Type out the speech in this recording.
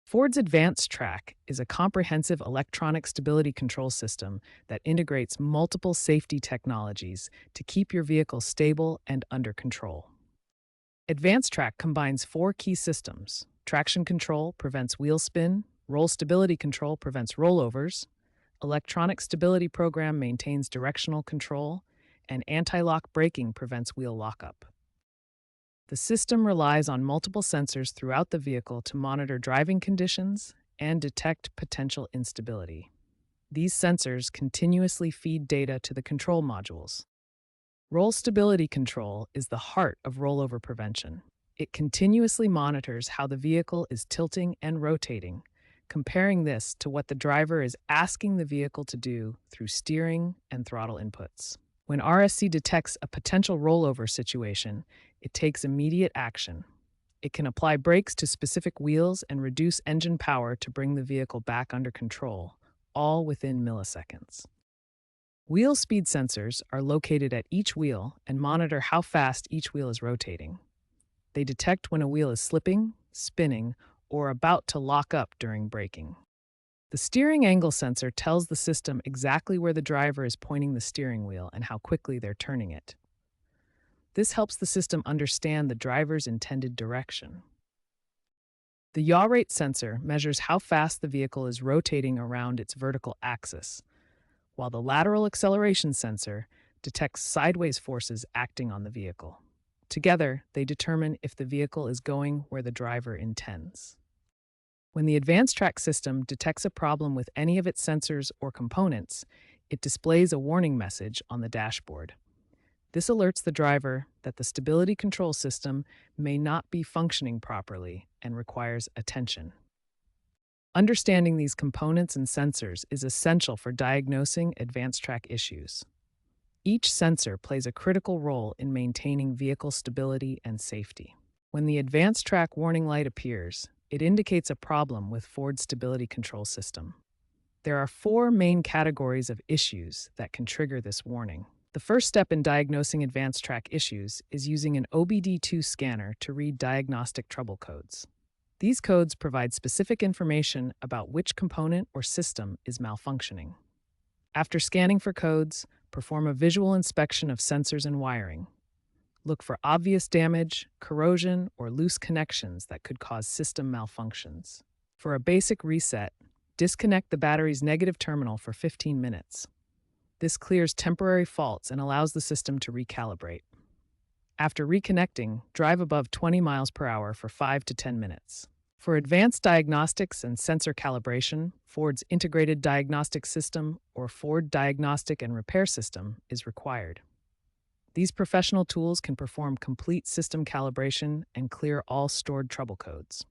Ford's Advanced Track is a comprehensive electronic stability control system that integrates multiple safety technologies to keep your vehicle stable and under control. Advanced Track combines four key systems. Traction control prevents wheel spin, roll stability control prevents rollovers, electronic stability program maintains directional control, and anti-lock braking prevents wheel lockup. The system relies on multiple sensors throughout the vehicle to monitor driving conditions and detect potential instability. These sensors continuously feed data to the control modules. Roll stability control is the heart of rollover prevention. It continuously monitors how the vehicle is tilting and rotating, comparing this to what the driver is asking the vehicle to do through steering and throttle inputs. When RSC detects a potential rollover situation, it takes immediate action. It can apply brakes to specific wheels and reduce engine power to bring the vehicle back under control, all within milliseconds. Wheel speed sensors are located at each wheel and monitor how fast each wheel is rotating. They detect when a wheel is slipping, spinning, or about to lock up during braking. The steering angle sensor tells the system exactly where the driver is pointing the steering wheel and how quickly they're turning it. This helps the system understand the driver's intended direction. The yaw rate sensor measures how fast the vehicle is rotating around its vertical axis, while the lateral acceleration sensor detects sideways forces acting on the vehicle. Together, they determine if the vehicle is going where the driver intends. When the Advanced Track system detects a problem with any of its sensors or components, it displays a warning message on the dashboard. This alerts the driver that the stability control system may not be functioning properly and requires attention. Understanding these components and sensors is essential for diagnosing Advanced Track issues. Each sensor plays a critical role in maintaining vehicle stability and safety. When the Advanced Track warning light appears, it indicates a problem with Ford's stability control system. There are four main categories of issues that can trigger this warning. The first step in diagnosing Advanced Track issues is using an OBD2 scanner to read diagnostic trouble codes. These codes provide specific information about which component or system is malfunctioning. After scanning for codes, perform a visual inspection of sensors and wiring. Look for obvious damage, corrosion, or loose connections that could cause system malfunctions. For a basic reset, disconnect the battery's negative terminal for 15 minutes. This clears temporary faults and allows the system to recalibrate. After reconnecting, drive above 20 miles per hour for 5 to 10 minutes. For advanced diagnostics and sensor calibration, Ford's Integrated Diagnostic System, or Ford Diagnostic and Repair System, is required. These professional tools can perform complete system calibration and clear all stored trouble codes.